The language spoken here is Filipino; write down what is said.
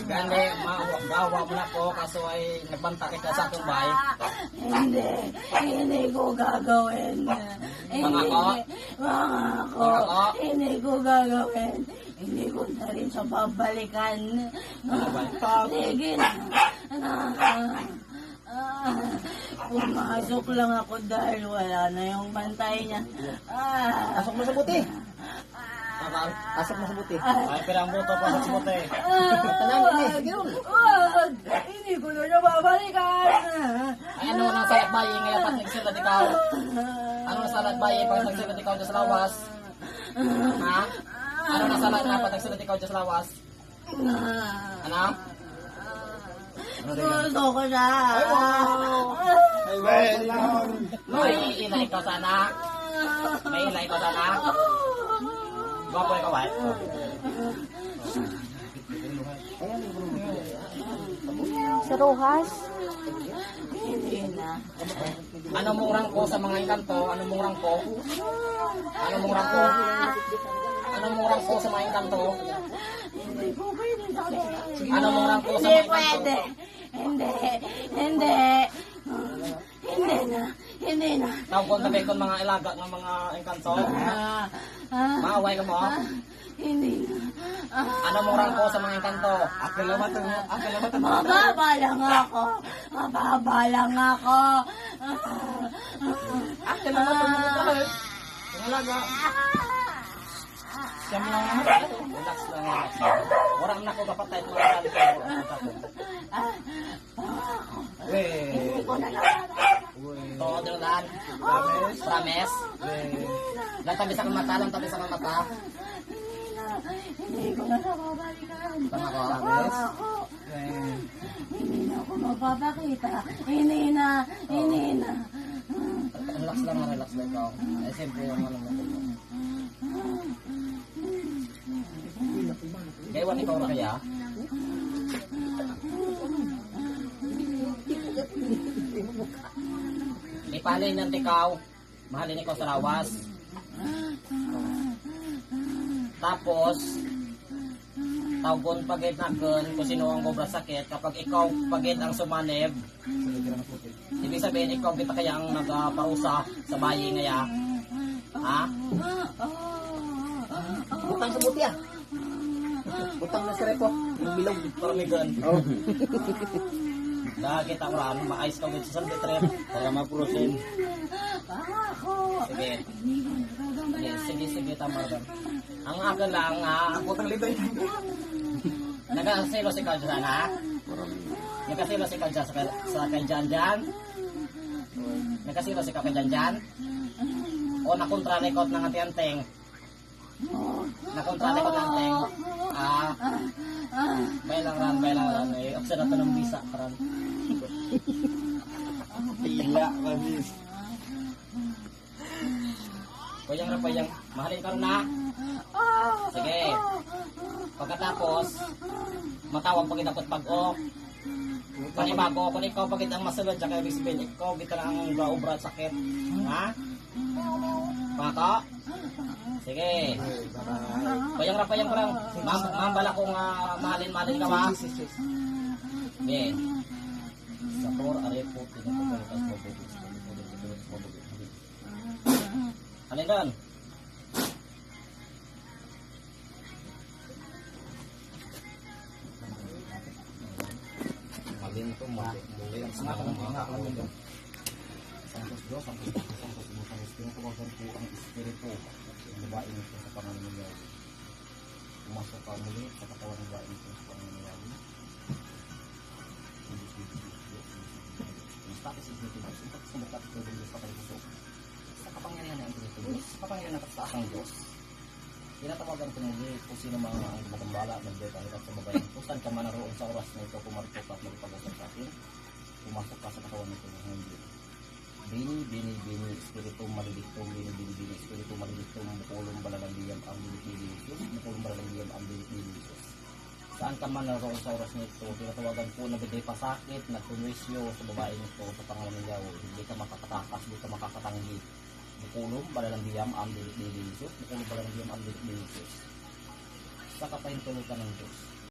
Gani, gawa mo na po kaso ay nagbanta kita sa atong bahay. Hindi ko gagawin. Pangako? Pangako. Hindi ko gagawin. Hindi ko na rin siya babalikan. Sige na. Pumasok lang ako dahil wala na yung bantay niya. Asok mo sa buti. Asok mo sa buti. Ay, pirang buto pa sa buti. Hindi ko na siya babalikan. Ay, ano nang salat bayi ngayon pag nagsilat ikaw? Ano nang salat bayi pag nagsilat ikaw dyan sa lawas? Ha? Ano nang salat na pag nagsilat ikaw dyan sa lawas? Ano? Gusto ko siya. May ilay ko sana. May ilay ko sana. Gwapo ikaw ay. Sa Rojas? Hindi na. Ano mong rangko sa mga engkanto? Ano mong rangko? Ano mong rangko? Ano mong rangko sa mga engkanto? Hindi ko pwede sa Ano mong rangko sa Hindi mga engkanto? pwede. Hindi. Hindi. Hindi na. Hindi na. Tawag ko tabi kong mga ilaga ng mga engkanto. Maaway ka mo? Hindi na. Ano mong rangko sa mga engkanto? Mababa lang ako. Mababa lang ako. Ilaga. Siyam lang naman. Relax lang. Orang na ko kapatay mo ang Hindi ko na lang. todo lang. Promise. Lang tabi sa mata, lang tabi sa mata. Hindi ko na babalikan. Tama ko. Ako. Hindi na ako mapapakita. Hindi na. Hindi na. Relax lang, relax lang ikaw. Eh, siyempre yung ano mo. Gaywan ikaw na kaya? Ipalin ng tikaw. Mahalin ikaw sa lawas. Tapos, tawgon pagid na kung sino ang cobra sakit. Kapag ikaw pagid ang sumanib, ibig sabihin ikaw kita kaya ang nagparusa sa bayi ngaya. Ha? Butang sa buti ah. Butang na sa repo. Yung bilog, paramigan. Dahil kita uran, maayos ka with sa Sunday trip para mapurusin. Sige. Sige, tama rin. Ang akin lang, putang libre. Nagkasilos ikaw dyan, ha? Nagkasilos ikaw dyan sa kay Jan. Nagkasilos ikaw kay Jan. O nakontra na ikaw ng ati-anteng. Nakontra na ikaw ng anteng. Bailang ran. Opsa na ito ng visa. Pila kasi. Payang. Mahalin ka rin na. Sige. Pagkatapos, matawag pag dapat pag-o. Panibago, kung ikaw pagit ang masulod sa kaibig sabihin, ikaw kita lang ang gaobra at sakit. Ha? Pako? Sige. Payang ko lang. Mambala kong mahalin ka ba? Sige. Sapor, arepo, pinapagalitas mo. Alin doon? Malin ito, muli ang sinaka ng mga kakalagyan. Santos Diyos, Santos tinatawagan po ang espiritu ng babae nito sa pangangayawi. Pumasok ka muli sa katawan ng babae nito sa pangangayawi. Yung status is nito, yung status ng status ng Diyos sa pagpuso. Sa kapangyarihan ng Diyos, sa kapangyarihan ng kataas ng Diyos, tinatawagan ko muli kung sino mga ang magambala ng Diyos ang sa babae nito. Saan ka man naroon sa oras na ito, kumarito ka at magpag-usap sa akin, pumasok ka sa katawan nito ng hindi. Bini, espiritu malilito, bini, espiritu malilito, mukulong balalandiyan ang bilik-bilik Diyos, mukulong balalandiyan ang bilik-bilik Diyos. Saan ka man naroon sa oras nito, tinatawagan po na bigay pasakit, na tunisyo sa babae nito sa pangalan ng Yahweh, hindi ka makakatakas, hindi ka makakatanggi. Mukulong balalandiyan ang bilik-bilik Diyos, mukulong balalandiyan ang bilik-bilik Diyos. sa kapahintulutan ng Diyos.